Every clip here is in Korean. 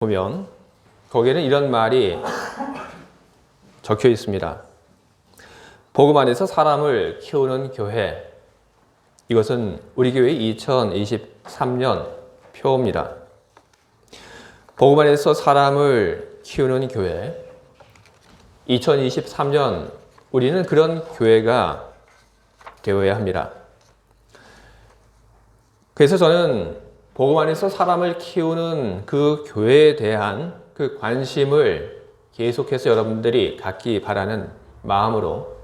보면 거기에는 이런 말이 적혀 있습니다. 복음 안에서 사람을 키우는 교회. 이것은 우리 교회의 2023년 표입니다. 복음 안에서 사람을 키우는 교회. 2023년 우리는 그런 교회가 되어야 합니다. 그래서 저는 복음 안에서 사람을 키우는 그 교회에 대한 그 관심을 계속해서 여러분들이 갖기 바라는 마음으로,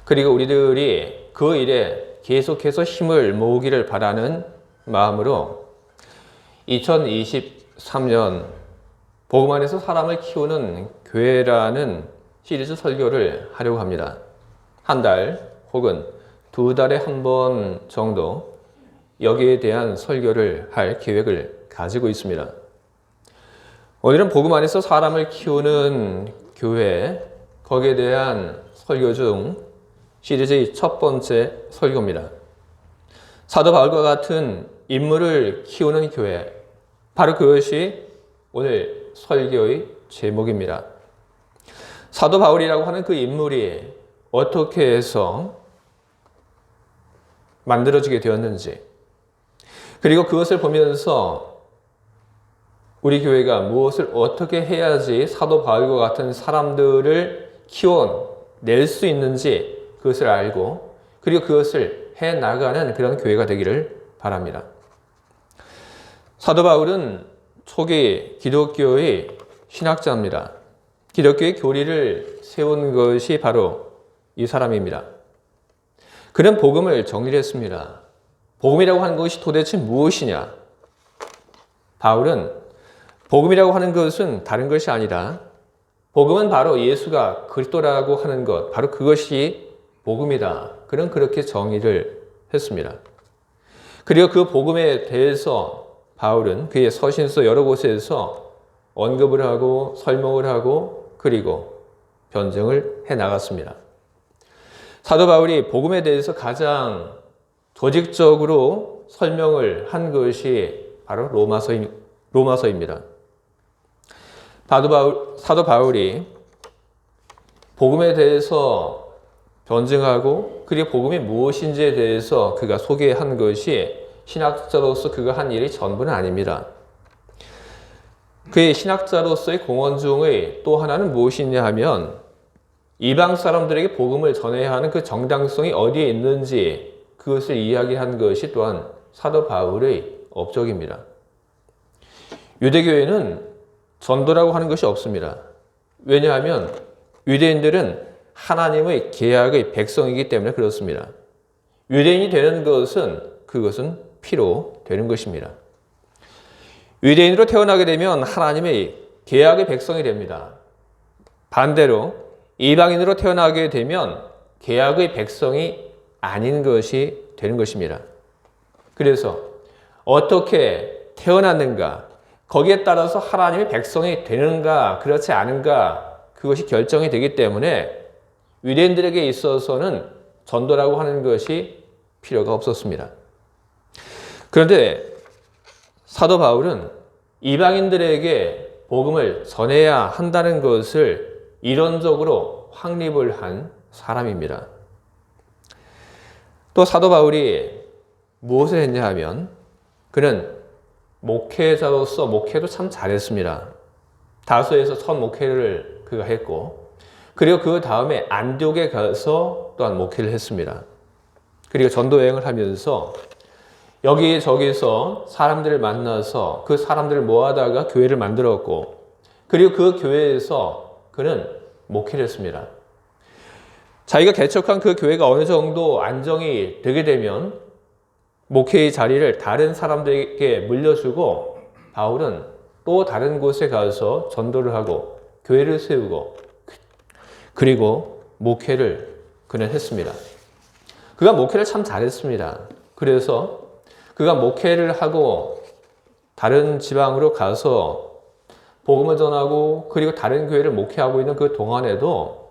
그리고 우리들이 그 일에 계속해서 힘을 모으기를 바라는 마음으로 2023년 복음 안에서 사람을 키우는 교회라는 시리즈 설교를 하려고 합니다. 한 달 혹은 두 달에 한 번 정도 여기에 대한 설교를 할 계획을 가지고 있습니다. 오늘은 복음 안에서 사람을 키우는 교회, 거기에 대한 설교 중 시리즈의 첫 번째 설교입니다. 사도 바울과 같은 인물을 키우는 교회, 바로 그것이 오늘 설교의 제목입니다. 사도 바울이라고 하는 그 인물이 어떻게 해서 만들어지게 되었는지, 그리고 그것을 보면서 우리 교회가 무엇을 어떻게 해야지 사도 바울과 같은 사람들을 키워낼 수 있는지 그것을 알고, 그리고 그것을 해나가는 그런 교회가 되기를 바랍니다. 사도 바울은 초기 기독교의 신학자입니다. 기독교의 교리를 세운 것이 바로 이 사람입니다. 그는 복음을 정리를 했습니다. 복음이라고 하는 것이 도대체 무엇이냐? 바울은 복음이라고 하는 것은 다른 것이 아니라, 복음은 바로 예수가 그리스도라고 하는 것, 바로 그것이 복음이다. 그는 그렇게 정의를 했습니다. 그리고 그 복음에 대해서 바울은 그의 서신서 여러 곳에서 언급을 하고 설명을 하고 그리고 변증을 해 나갔습니다. 사도 바울이 복음에 대해서 가장 조직적으로 설명을 한 것이 바로 로마서입니다. 사도 바울이 복음에 대해서 변증하고, 그리고 복음이 무엇인지에 대해서 그가 소개한 것이 신학자로서 그가 한 일이 전부는 아닙니다. 그의 신학자로서의 공헌 중의 또 하나는 무엇이냐 하면, 이방 사람들에게 복음을 전해야 하는 그 정당성이 어디에 있는지 그것을 이야기한 것이 또한 사도 바울의 업적입니다. 유대교회는 전도라고 하는 것이 없습니다. 왜냐하면 유대인들은 하나님의 계약의 백성이기 때문에 그렇습니다. 유대인이 되는 그것은 피로 되는 것입니다. 유대인으로 태어나게 되면 하나님의 계약의 백성이 됩니다. 반대로 이방인으로 태어나게 되면 계약의 백성이 아닌 것이 되는 것입니다. 그래서 어떻게 태어났는가, 거기에 따라서 하나님의 백성이 되는가 그렇지 않은가, 그것이 결정이 되기 때문에 유대인들에게 있어서는 전도라고 하는 것이 필요가 없었습니다. 그런데 사도 바울은 이방인들에게 복음을 전해야 한다는 것을 이론적으로 확립을 한 사람입니다. 또 사도 바울이 무엇을 했냐 하면, 그는 목회자로서 목회도 참 잘했습니다. 다소에서 첫 목회를 그가 했고, 그리고 그 다음에 안디옥에 가서 또한 목회를 했습니다. 그리고 전도 여행을 하면서 여기저기서 사람들을 만나서 그 사람들을 모아다가 교회를 만들었고, 그리고 그 교회에서 그는 목회를 했습니다. 자기가 개척한 그 교회가 어느 정도 안정이 되게 되면 목회의 자리를 다른 사람들에게 물려주고, 바울은 또 다른 곳에 가서 전도를 하고 교회를 세우고, 그리고 목회를 그는 했습니다. 그가 목회를 참 잘했습니다. 그래서 그가 목회를 하고 다른 지방으로 가서 복음을 전하고, 그리고 다른 교회를 목회하고 있는 그 동안에도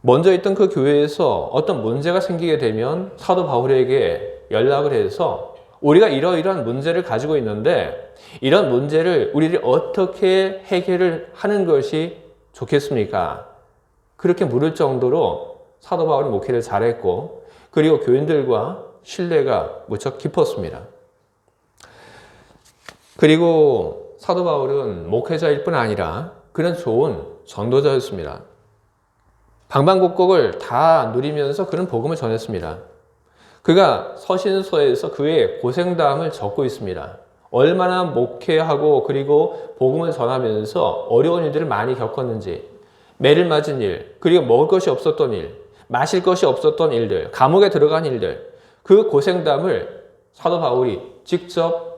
먼저 있던 그 교회에서 어떤 문제가 생기게 되면 사도 바울에게 연락을 해서 우리가 이러이러한 문제를 가지고 있는데 이런 문제를 우리들이 어떻게 해결을 하는 것이 좋겠습니까? 그렇게 물을 정도로 사도 바울은 목회를 잘했고 그리고 교인들과 신뢰가 무척 깊었습니다. 그리고 사도 바울은 목회자일 뿐 아니라 그는 좋은 전도자였습니다. 방방곡곡을 다 누리면서 그는 복음을 전했습니다. 그가 서신서에서 그의 고생담을 적고 있습니다. 얼마나 목회하고 그리고 복음을 전하면서 어려운 일들을 많이 겪었는지, 매를 맞은 일, 그리고 먹을 것이 없었던 일, 마실 것이 없었던 일들, 감옥에 들어간 일들, 그 고생담을 사도 바울이 직접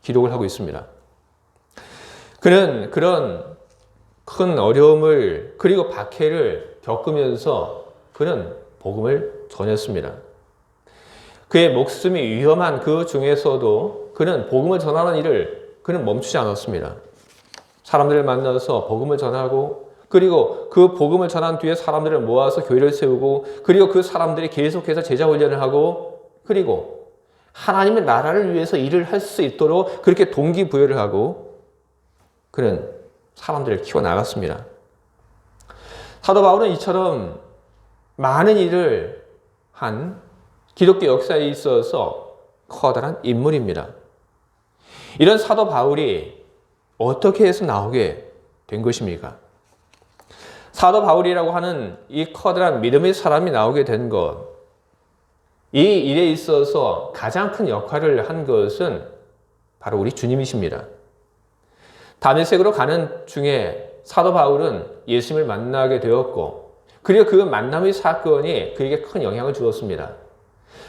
기록을 하고 있습니다. 그는 그런 큰 어려움을 그리고 박해를 겪으면서 그는 복음을 전했습니다. 그의 목숨이 위험한 그 중에서도 그는 복음을 전하는 일을 그는 멈추지 않았습니다. 사람들을 만나서 복음을 전하고 그리고 그 복음을 전한 뒤에 사람들을 모아서 교회를 세우고 그리고 그 사람들이 계속해서 제자 훈련을 하고 그리고 하나님의 나라를 위해서 일을 할 수 있도록 그렇게 동기부여를 하고 그는 사람들을 키워나갔습니다. 사도 바울은 이처럼 많은 일을 한 기독교 역사에 있어서 커다란 인물입니다. 이런 사도 바울이 어떻게 해서 나오게 된 것입니까? 사도 바울이라고 하는 이 커다란 믿음의 사람이 나오게 된 것, 이 일에 있어서 가장 큰 역할을 한 것은 바로 우리 주님이십니다. 다메섹으로 가는 중에 사도 바울은 예수님을 만나게 되었고 그리고 그 만남의 사건이 그에게 큰 영향을 주었습니다.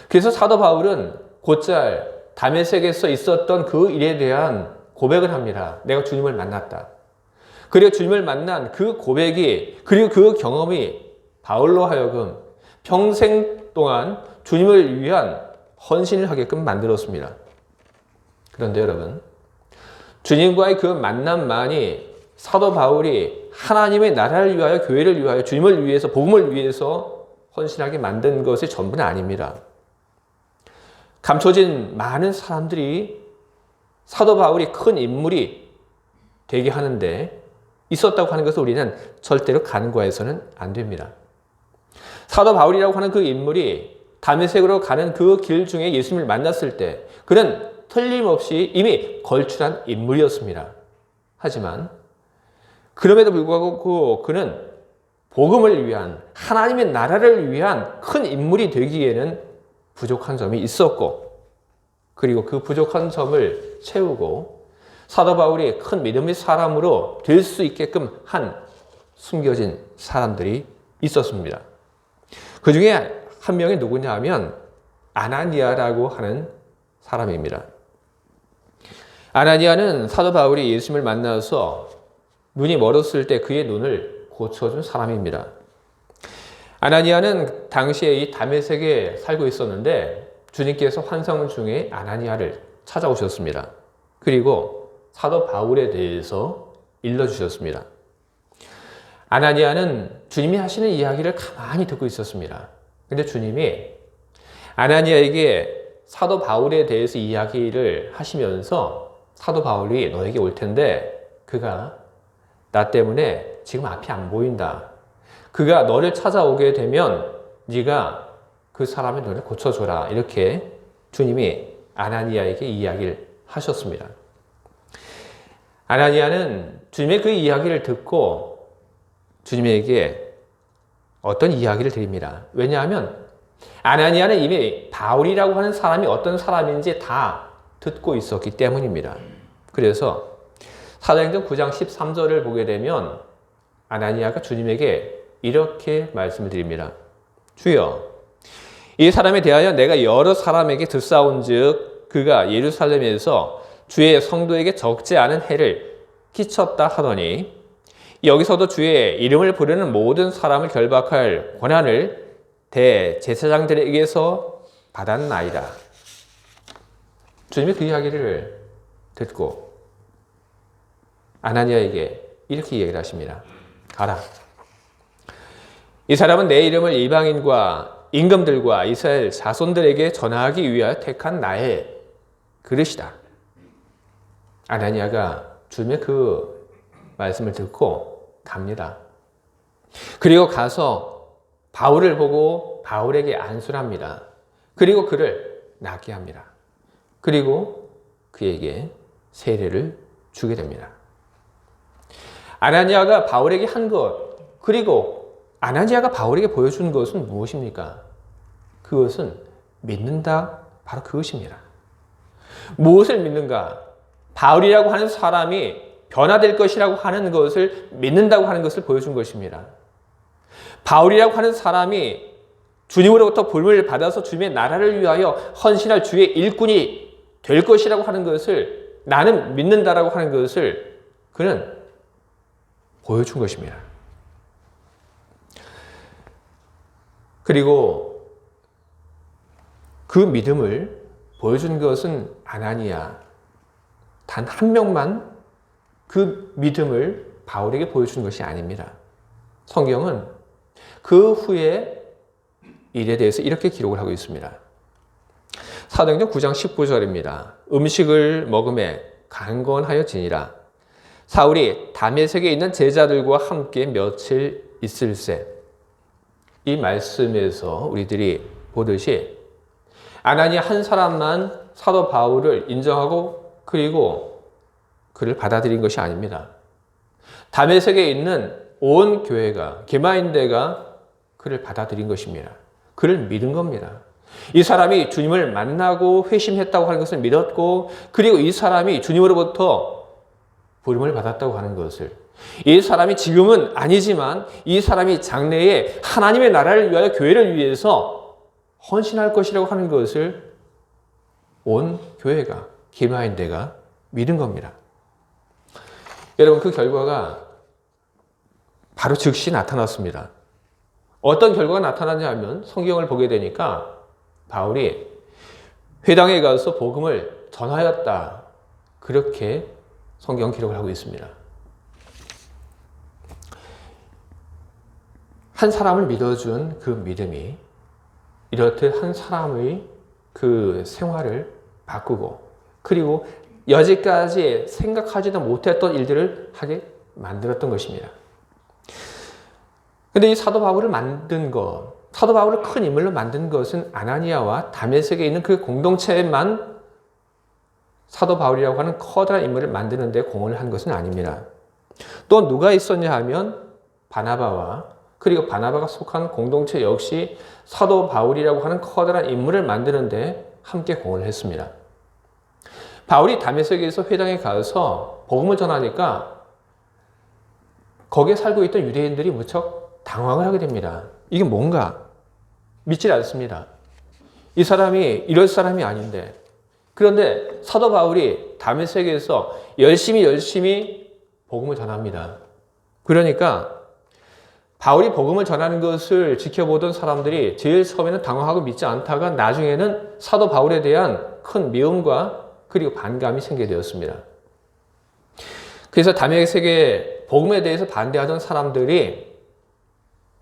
그래서 사도 바울은 곧잘 다메섹에서 있었던 그 일에 대한 고백을 합니다. 내가 주님을 만났다. 그리고 주님을 만난 그 고백이 그리고 그 경험이 바울로 하여금 평생 동안 주님을 위한 헌신을 하게끔 만들었습니다. 그런데 여러분, 주님과의 그 만남만이 사도 바울이 하나님의 나라를 위하여 교회를 위하여 주님을 위해서 복음을 위해서 헌신하게 만든 것이 전부는 아닙니다. 감춰진 많은 사람들이 사도 바울이 큰 인물이 되게 하는데 있었다고 하는 것을 우리는 절대로 간과해서는 안 됩니다. 사도 바울이라고 하는 그 인물이 다메섹으로 가는 그 길 중에 예수님을 만났을 때 그는 틀림없이 이미 걸출한 인물이었습니다. 하지만 그럼에도 불구하고 그는 복음을 위한 하나님의 나라를 위한 큰 인물이 되기에는 부족한 점이 있었고 그리고 그 부족한 점을 채우고 사도 바울이 큰 믿음의 사람으로 될 수 있게끔 한 숨겨진 사람들이 있었습니다. 그 중에 한 명이 누구냐 하면 아나니아라고 하는 사람입니다. 아나니아는 사도 바울이 예수님을 만나서 눈이 멀었을 때 그의 눈을 고쳐준 사람입니다. 아나니아는 당시에 이 다메섹에 살고 있었는데 주님께서 환상 중에 아나니아를 찾아오셨습니다. 그리고 사도 바울에 대해서 일러주셨습니다. 아나니아는 주님이 하시는 이야기를 가만히 듣고 있었습니다. 근데 주님이 아나니아에게 사도 바울에 대해서 이야기를 하시면서 사도 바울이 너에게 올 텐데 그가 나 때문에 지금 앞이 안 보인다. 그가 너를 찾아오게 되면 네가 그 사람의 눈을 고쳐줘라. 이렇게 주님이 아나니아에게 이야기를 하셨습니다. 아나니아는 주님의 그 이야기를 듣고 주님에게 어떤 이야기를 드립니다. 왜냐하면 아나니아는 이미 바울이라고 하는 사람이 어떤 사람인지 다 듣고 있었기 때문입니다. 그래서 사도행전 9장 13절을 보게 되면 아나니아가 주님에게 이렇게 말씀을 드립니다. 주여, 이 사람에 대하여 내가 여러 사람에게 듣사온 즉 그가 예루살렘에서 주의 성도에게 적지 않은 해를 끼쳤다 하더니 여기서도 주의 이름을 부르는 모든 사람을 결박할 권한을 대제사장들에게서 받았나이다. 주님이 그 이야기를 듣고 아나니아에게 이렇게 얘기를 하십니다. 가라. 이 사람은 내 이름을 이방인과 임금들과 이스라엘 자손들에게 전하기 위하여 택한 나의 그릇이다. 아나니아가 주님의 그 말씀을 듣고 갑니다. 그리고 가서 바울을 보고 바울에게 안수를 합니다. 그리고 그를 낫게 합니다. 그리고 그에게 세례를 주게 됩니다. 아나니아가 바울에게 한 것, 그리고 아나니아가 바울에게 보여준 것은 무엇입니까? 그것은 믿는다, 바로 그것입니다. 무엇을 믿는가? 바울이라고 하는 사람이 변화될 것이라고 하는 것을 믿는다고 하는 것을 보여준 것입니다. 바울이라고 하는 사람이 주님으로부터 부름을 받아서 주님의 나라를 위하여 헌신할 주의 일꾼이 될 것이라고 하는 것을 나는 믿는다라고 하는 것을 그는 보여준 것입니다. 그리고 그 믿음을 보여준 것은 아나니아 단 한 명만 그 믿음을 바울에게 보여준 것이 아닙니다. 성경은 그 후에 일에 대해서 이렇게 기록을 하고 있습니다. 사도행전 9장 19절입니다. 음식을 먹음에 강건하여지니라. 사울이 다메섹에 있는 제자들과 함께 며칠 있을새. 이 말씀에서 우리들이 보듯이 아나니아 한 사람만 사도 바울을 인정하고 그리고 그를 받아들인 것이 아닙니다. 다메섹에 있는 온 교회가, 게마인대가 그를 받아들인 것입니다. 그를 믿은 겁니다. 이 사람이 주님을 만나고 회심했다고 하는 것을 믿었고, 그리고 이 사람이 주님으로부터 부름을 받았다고 하는 것을, 이 사람이 지금은 아니지만 이 사람이 장래에 하나님의 나라를 위하여 교회를 위해서 헌신할 것이라고 하는 것을 온 교회가, 게마인대가 믿은 겁니다. 여러분, 그 결과가 바로 즉시 나타났습니다. 어떤 결과가 나타났냐 하면 성경을 보게 되니까 바울이 회당에 가서 복음을 전하였다. 그렇게 성경 기록을 하고 있습니다. 한 사람을 믿어준 그 믿음이 이렇듯 한 사람의 그 생활을 바꾸고 그리고 여지까지 생각하지도 못했던 일들을 하게 만들었던 것입니다. 근데 이 사도 바울을 만든 것, 사도 바울을 큰 인물로 만든 것은 아나니아와 다메섹에 있는 그 공동체만 사도 바울이라고 하는 커다란 인물을 만드는 데 공헌을 한 것은 아닙니다. 또 누가 있었냐 하면 바나바와 그리고 바나바가 속한 공동체 역시 사도 바울이라고 하는 커다란 인물을 만드는 데 함께 공헌을 했습니다. 바울이 다메섹에서 회당에 가서 복음을 전하니까 거기에 살고 있던 유대인들이 무척 당황을 하게 됩니다. 이게 뭔가 믿질 않습니다. 이 사람이 이럴 사람이 아닌데. 그런데 사도 바울이 다메섹에서 열심히 복음을 전합니다. 그러니까 바울이 복음을 전하는 것을 지켜보던 사람들이 제일 처음에는 당황하고 믿지 않다가 나중에는 사도 바울에 대한 큰 미움과 그리고 반감이 생기게 되었습니다. 그래서 다메섹의 복음에 대해서 반대하던 사람들이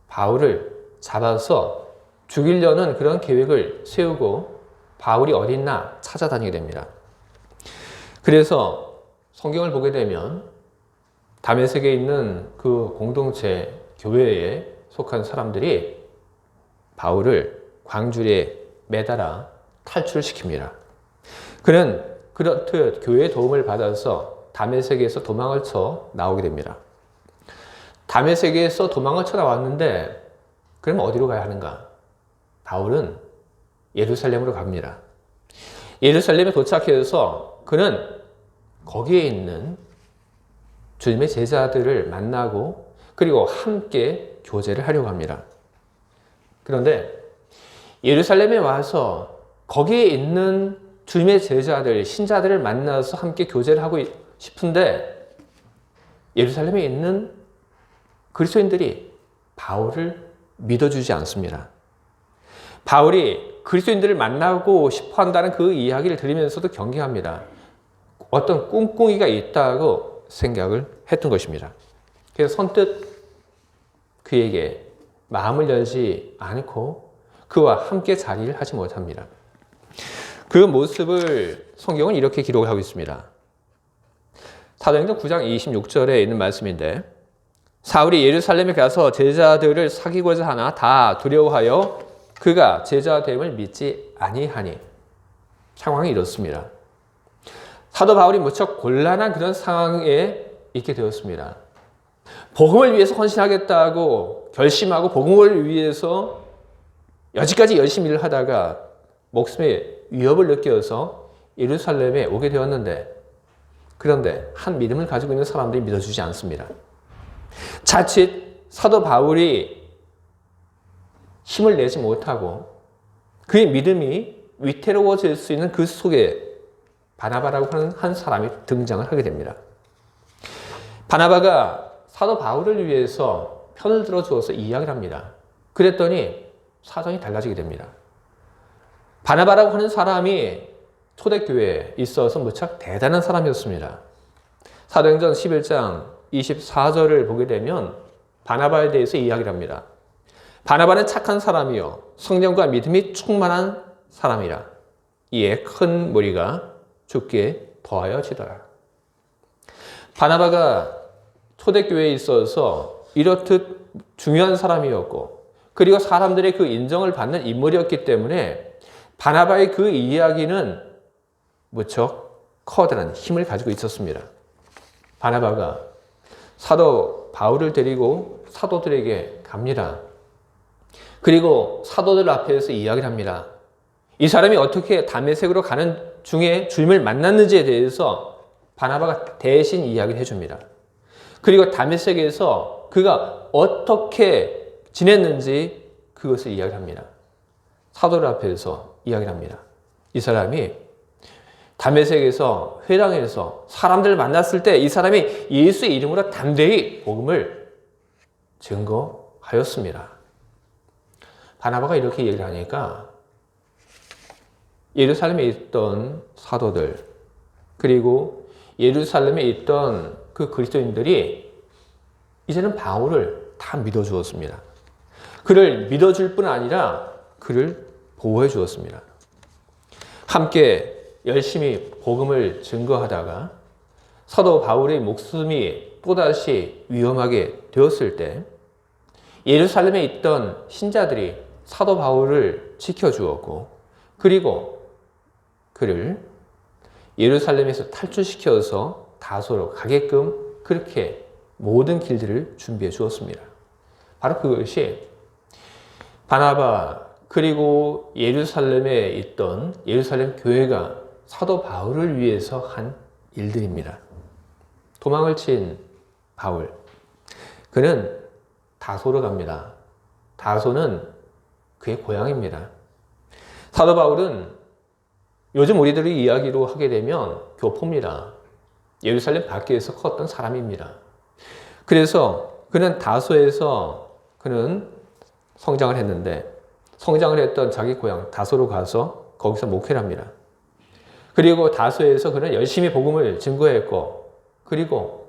바울을 잡아서 죽이려는 그런 계획을 세우고 바울이 어딨나 찾아다니게 됩니다. 그래서 성경을 보게 되면 다메섹에 있는 그 공동체 교회에 속한 사람들이 바울을 광주리에 매달아 탈출시킵니다. 그는 그렇듯 교회의 도움을 받아서 다메섹에서 도망을 쳐 나오게 됩니다. 다메섹에서 도망을 쳐 나왔는데 그럼 어디로 가야 하는가? 바울은 예루살렘으로 갑니다. 예루살렘에 도착해서 그는 거기에 있는 주님의 제자들을 만나고 그리고 함께 교제를 하려고 합니다. 그런데 예루살렘에 와서 거기에 있는 주님의 제자들, 신자들을 만나서 함께 교제를 하고 싶은데 예루살렘에 있는 그리스도인들이 바울을 믿어주지 않습니다. 바울이 그리스도인들을 만나고 싶어 한다는 그 이야기를 들으면서도 경계합니다. 어떤 꿍꿍이가 있다고 생각을 했던 것입니다. 그래서 선뜻 그에게 마음을 열지 않고 그와 함께 자리를 하지 못합니다. 그 모습을 성경은 이렇게 기록을 하고 있습니다. 사도행전 9장 26절에 있는 말씀인데 사울이 예루살렘에 가서 제자들을 사귀고자 하나 다 두려워하여 그가 제자됨을 믿지 아니하니. 상황이 이렇습니다. 사도 바울이 무척 곤란한 그런 상황에 있게 되었습니다. 복음을 위해서 헌신하겠다고 결심하고 복음을 위해서 여지까지 열심히 일을 하다가 목숨의 위협을 느껴서 예루살렘에 오게 되었는데 그런데 한 믿음을 가지고 있는 사람들이 믿어주지 않습니다. 자칫 사도 바울이 힘을 내지 못하고 그의 믿음이 위태로워질 수 있는 그 속에 바나바라고 하는 한 사람이 등장을 하게 됩니다. 바나바가 사도 바울을 위해서 편을 들어주어서 이야기를 합니다. 그랬더니 사정이 달라지게 됩니다. 바나바라고 하는 사람이 초대교회에 있어서 무척 대단한 사람이었습니다. 사도행전 11장 24절을 보게 되면 바나바에 대해서 이야기를 합니다. 바나바는 착한 사람이요 성령과 믿음이 충만한 사람이라. 이에 큰 무리가 주께 더하여지더라. 바나바가 초대교회에 있어서 이렇듯 중요한 사람이었고 그리고 사람들의 그 인정을 받는 인물이었기 때문에 바나바의 그 이야기는 무척 커다란 힘을 가지고 있었습니다. 바나바가 사도 바울을 데리고 사도들에게 갑니다. 그리고 사도들 앞에서 이야기를 합니다. 이 사람이 어떻게 다메섹으로 가는 중에 주님을 만났는지에 대해서 바나바가 대신 이야기를 해줍니다. 그리고 다메섹에서 그가 어떻게 지냈는지 그것을 이야기를 합니다. 사도들 앞에서 이야기를 합니다. 이 사람이 다메섹에서 회당에서 사람들을 만났을 때 이 사람이 예수의 이름으로 담대히 복음을 증거하였습니다. 바나바가 이렇게 얘기를 하니까 예루살렘에 있던 사도들 그리고 예루살렘에 있던 그 그리스도인들이 이제는 바울을 다 믿어주었습니다. 그를 믿어줄 뿐 아니라 그를 보호해 주었습니다. 함께 열심히 복음을 증거하다가 사도 바울의 목숨이 또다시 위험하게 되었을 때 예루살렘에 있던 신자들이 사도 바울을 지켜주었고 그리고 그를 예루살렘에서 탈출시켜서 다소로 가게끔 그렇게 모든 길들을 준비해 주었습니다. 바로 그것이 바나바 그리고 예루살렘에 있던 예루살렘 교회가 사도 바울을 위해서 한 일들입니다. 도망을 친 바울. 그는 다소로 갑니다. 다소는 그의 고향입니다. 사도 바울은 요즘 우리들이 이야기로 하게 되면 교포입니다. 예루살렘 밖에서 컸던 사람입니다. 그래서 그는 다소에서 그는 성장을 했는데 성장을 했던 자기 고향 다소로 가서 거기서 목회를 합니다. 그리고 다소에서 그는 열심히 복음을 증거했고 그리고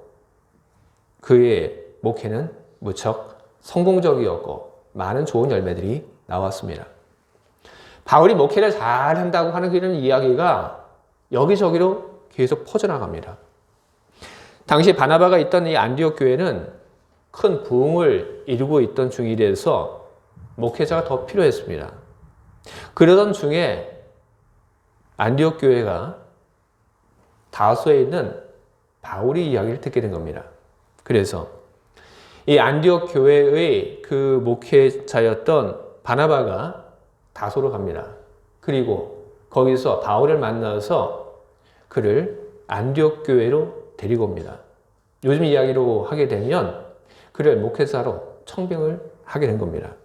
그의 목회는 무척 성공적이었고 많은 좋은 열매들이 나왔습니다. 바울이 목회를 잘한다고 하는 그런 이야기가 여기저기로 계속 퍼져나갑니다. 당시 바나바가 있던 이 안디옥 교회는 큰 부흥을 이루고 있던 중이라서 목회자가 더 필요했습니다. 그러던 중에 안디옥 교회가 다소에 있는 바울의 이야기를 듣게 된 겁니다. 그래서 이 안디옥 교회의 그 목회자였던 바나바가 다소로 갑니다. 그리고 거기서 바울을 만나서 그를 안디옥 교회로 데리고 옵니다. 요즘 이야기로 하게 되면 그를 목회자로 청빙을 하게 된 겁니다.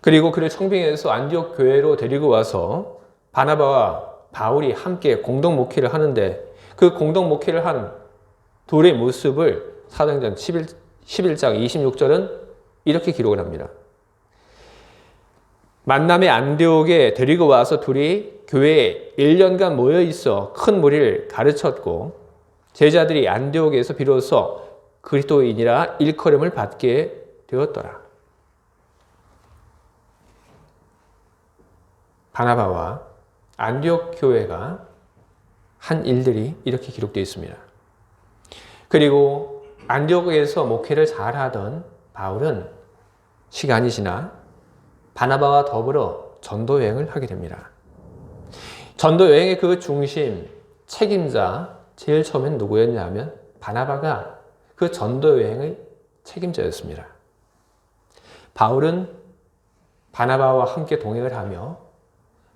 그리고 그를 청빙해서 안디옥 교회로 데리고 와서 바나바와 바울이 함께 공동 목회를 하는데 그 공동 목회를 한 둘의 모습을 사도행전 11장 26절은 이렇게 기록을 합니다. 만남의 안디옥에 데리고 와서 둘이 교회에 1년간 모여 있어 큰 무리를 가르쳤고 제자들이 안디옥에서 비로소 그리스도인이라 일컬음을 받게 되었더라. 바나바와 안디옥 교회가 한 일들이 이렇게 기록되어 있습니다. 그리고 안디옥에서 목회를 잘하던 바울은 시간이 지나 바나바와 더불어 전도 여행을 하게 됩니다. 전도 여행의 그 중심, 책임자, 제일 처음엔 누구였냐면 바나바가 그 전도 여행의 책임자였습니다. 바울은 바나바와 함께 동행을 하며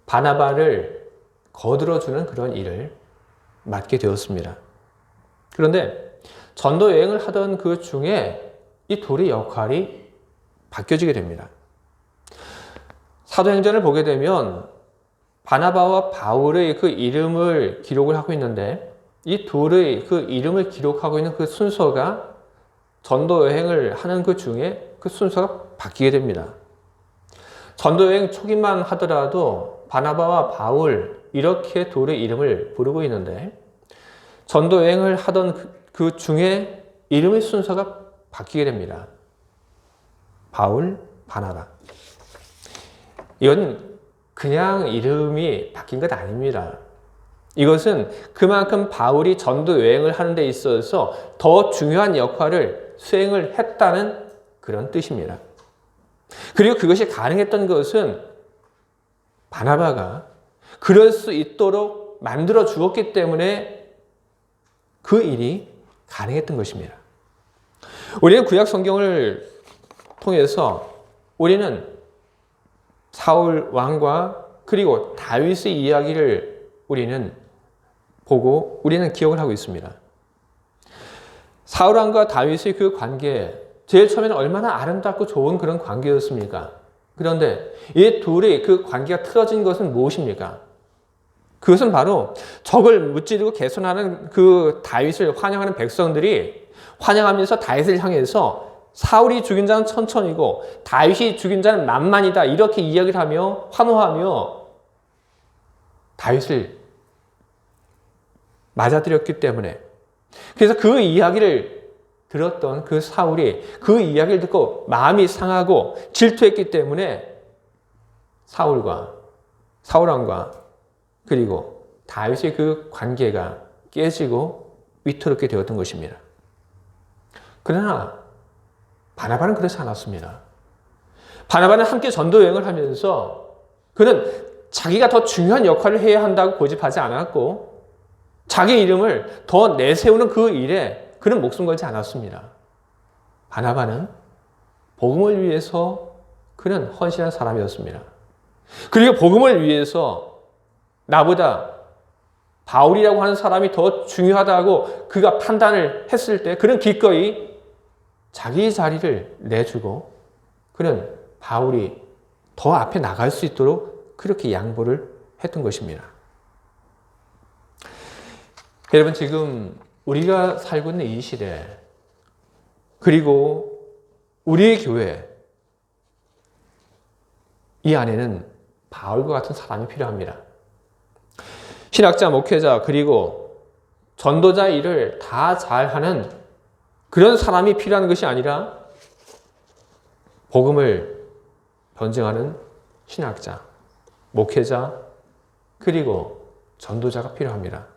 바나바를 거들어주는 그런 일을 맡게 되었습니다. 그런데 전도 여행을 하던 그 중에 이 둘의 역할이 바뀌어지게 됩니다. 사도행전을 보게 되면 바나바와 바울의 그 이름을 기록을 하고 있는데 이 둘의 그 이름을 기록하고 있는 그 순서가 전도 여행을 하는 그 중에 그 순서가 바뀌게 됩니다. 전도 여행 초기만 하더라도 바나바와 바울 이렇게 둘의 이름을 부르고 있는데 전도 여행을 하던 그 중에 이름의 순서가 바뀌게 됩니다. 바울, 바나바. 이건 그냥 이름이 바뀐 것 아닙니다. 이것은 그만큼 바울이 전도 여행을 하는 데 있어서 더 중요한 역할을 수행을 했다는 그런 뜻입니다. 그리고 그것이 가능했던 것은 바나바가 그럴 수 있도록 만들어 주었기 때문에 그 일이 가능했던 것입니다. 우리는 구약 성경을 통해서 우리는 사울 왕과 그리고 다윗의 이야기를 우리는 보고 우리는 기억을 하고 있습니다. 사울 왕과 다윗의 그 관계, 제일 처음에는 얼마나 아름답고 좋은 그런 관계였습니까? 그런데 이 둘의 그 관계가 틀어진 것은 무엇입니까? 그것은 바로 적을 무찌르고 개선하는 그 다윗을 환영하는 백성들이 환영하면서 다윗을 향해서 사울이 죽인 자는 천천히고 다윗이 죽인 자는 만만이다 이렇게 이야기를 하며 환호하며 다윗을 맞아들였기 때문에 그래서 그 이야기를 들었던 그 사울이 그 이야기를 듣고 마음이 상하고 질투했기 때문에 사울 왕과 그리고 다윗의 그 관계가 깨지고 위태롭게 되었던 것입니다. 그러나 바나바는 그렇지 않았습니다. 바나바는 함께 전도 여행을 하면서 그는 자기가 더 중요한 역할을 해야 한다고 고집하지 않았고 자기 이름을 더 내세우는 그 일에 그는 목숨 걸지 않았습니다. 바나바는 복음을 위해서 그는 헌신한 사람이었습니다. 그리고 복음을 위해서 나보다 바울이라고 하는 사람이 더 중요하다고 그가 판단을 했을 때 그는 기꺼이 자기 자리를 내주고 그는 바울이 더 앞에 나갈 수 있도록 그렇게 양보를 했던 것입니다. 여러분 지금 우리가 살고 있는 이 시대 그리고 우리의 교회 이 안에는 바울과 같은 사람이 필요합니다. 신학자, 목회자 그리고 전도자 일을 다 잘하는 그런 사람이 필요한 것이 아니라 복음을 변증하는 신학자, 목회자 그리고 전도자가 필요합니다.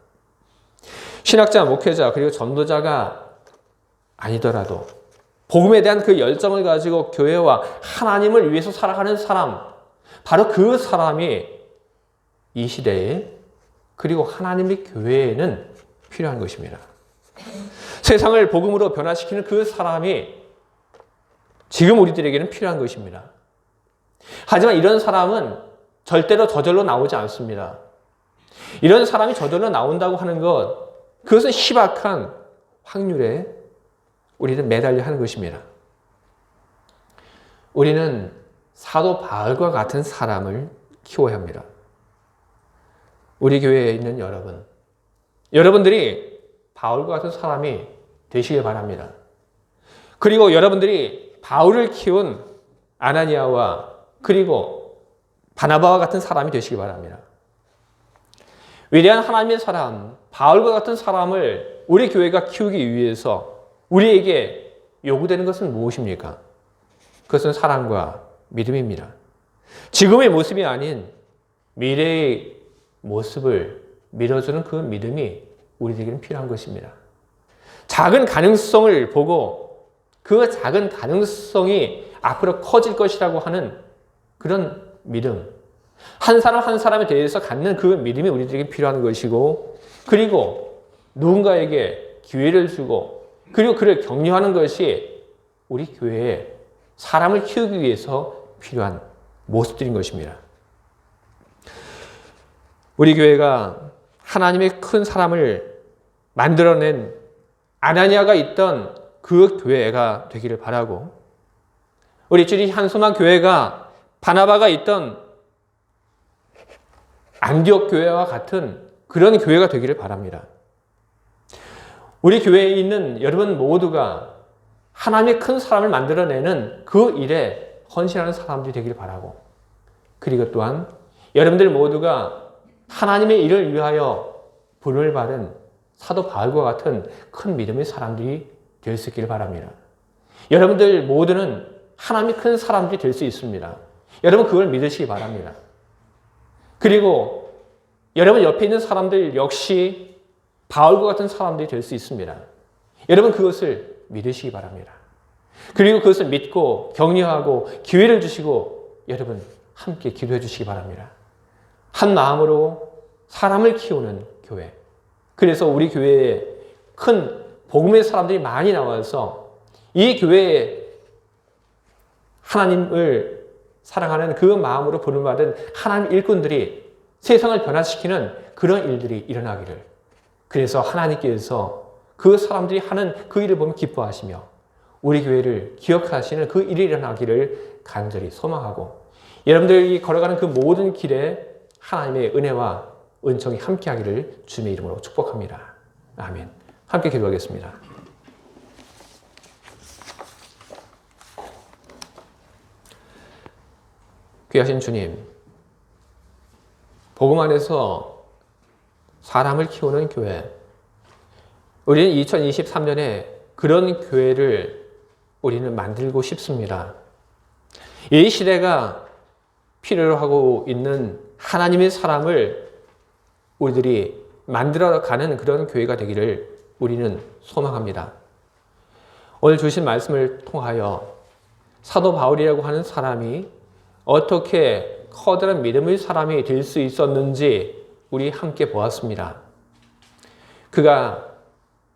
신학자, 목회자 그리고 전도자가 아니더라도 복음에 대한 그 열정을 가지고 교회와 하나님을 위해서 살아가는 사람, 바로 그 사람이 이 시대에 그리고 하나님의 교회에는 필요한 것입니다. 세상을 복음으로 변화시키는 그 사람이 지금 우리들에게는 필요한 것입니다. 하지만 이런 사람은 절대로 저절로 나오지 않습니다. 이런 사람이 저절로 나온다고 하는 것, 그것은 희박한 확률에 우리는 매달려 하는 것입니다. 우리는 사도 바울과 같은 사람을 키워야 합니다. 우리 교회에 있는 여러분들이 바울과 같은 사람이 되시길 바랍니다. 그리고 여러분들이 바울을 키운 아나니아와 그리고 바나바와 같은 사람이 되시길 바랍니다. 위대한 하나님의 사람, 바울과 같은 사람을 우리 교회가 키우기 위해서 우리에게 요구되는 것은 무엇입니까? 그것은 사랑과 믿음입니다. 지금의 모습이 아닌 미래의 모습을 밀어주는 그 믿음이 우리에게는 필요한 것입니다. 작은 가능성을 보고 그 작은 가능성이 앞으로 커질 것이라고 하는 그런 믿음, 한 사람 한 사람에 대해서 갖는 그 믿음이 우리들에게 필요한 것이고, 그리고 누군가에게 기회를 주고 그리고 그를 격려하는 것이 우리 교회에 사람을 키우기 위해서 필요한 모습들인 것입니다. 우리 교회가 하나님의 큰 사람을 만들어낸 아나니아가 있던 그 교회가 되기를 바라고, 우리 주리 한소만 교회가 바나바가 있던 안디옥 교회와 같은 그런 교회가 되기를 바랍니다. 우리 교회에 있는 여러분 모두가 하나님의 큰 사람을 만들어내는 그 일에 헌신하는 사람들이 되기를 바라고, 그리고 또한 여러분들 모두가 하나님의 일을 위하여 부름을 받은 사도 바울과 같은 큰 믿음의 사람들이 될 수 있기를 바랍니다. 여러분들 모두는 하나님의 큰 사람들이 될 수 있습니다. 여러분 그걸 믿으시기 바랍니다. 그리고 여러분 옆에 있는 사람들 역시 바울과 같은 사람들이 될 수 있습니다. 여러분 그것을 믿으시기 바랍니다. 그리고 그것을 믿고 격려하고 기회를 주시고 여러분 함께 기도해 주시기 바랍니다. 한 마음으로 사람을 키우는 교회. 그래서 우리 교회에 큰 복음의 사람들이 많이 나와서 이 교회에 하나님을 사랑하는 그 마음으로 부름받은 하나님 일꾼들이 세상을 변화시키는 그런 일들이 일어나기를, 그래서 하나님께서 그 사람들이 하는 그 일을 보면 기뻐하시며 우리 교회를 기억하시는 그 일이 일어나기를 간절히 소망하고, 여러분들이 걸어가는 그 모든 길에 하나님의 은혜와 은총이 함께하기를 주님의 이름으로 축복합니다. 아멘. 함께 기도하겠습니다. 귀하신 주님, 복음 안에서 사람을 키우는 교회, 우리는 2023년에 그런 교회를 우리는 만들고 싶습니다. 이 시대가 필요로 하고 있는 하나님의 사람을 우리들이 만들어가는 그런 교회가 되기를 우리는 소망합니다. 오늘 주신 말씀을 통하여 사도 바울이라고 하는 사람이 어떻게 커다란 믿음의 사람이 될 수 있었는지 우리 함께 보았습니다. 그가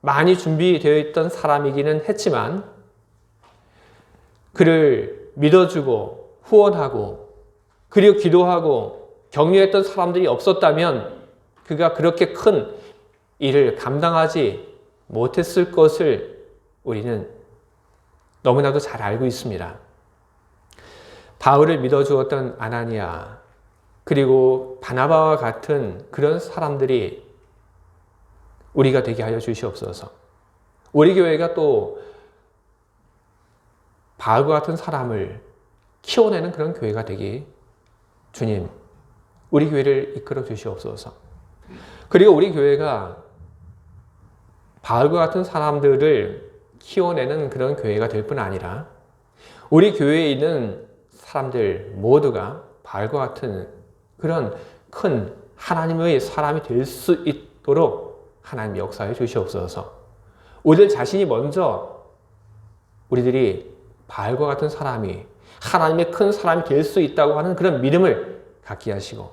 많이 준비되어 있던 사람이기는 했지만 그를 믿어주고 후원하고 그리고 기도하고 격려했던 사람들이 없었다면 그가 그렇게 큰 일을 감당하지 못했을 것을 우리는 너무나도 잘 알고 있습니다. 바울을 믿어주었던 아나니아, 그리고 바나바와 같은 그런 사람들이 우리가 되게 하여 주시옵소서. 우리 교회가 또 바울과 같은 사람을 키워내는 그런 교회가 되기, 주님, 우리 교회를 이끌어 주시옵소서. 그리고 우리 교회가 바울과 같은 사람들을 키워내는 그런 교회가 될 뿐 아니라 우리 교회에 있는 사람들 모두가 바울과 같은 그런 큰 하나님의 사람이 될 수 있도록 하나님 역사해 주시옵소서. 우리들 자신이 먼저 우리들이 바울과 같은 사람이 하나님의 큰 사람이 될 수 있다고 하는 그런 믿음을 갖게 하시고,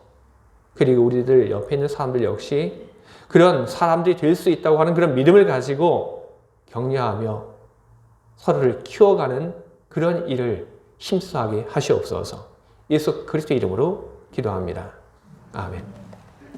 그리고 우리들 옆에 있는 사람들 역시 그런 사람들이 될 수 있다고 하는 그런 믿음을 가지고 격려하며 서로를 키워가는 그런 일을 힘써하게 하시옵소서. 예수 그리스도 이름으로 기도합니다. 아멘.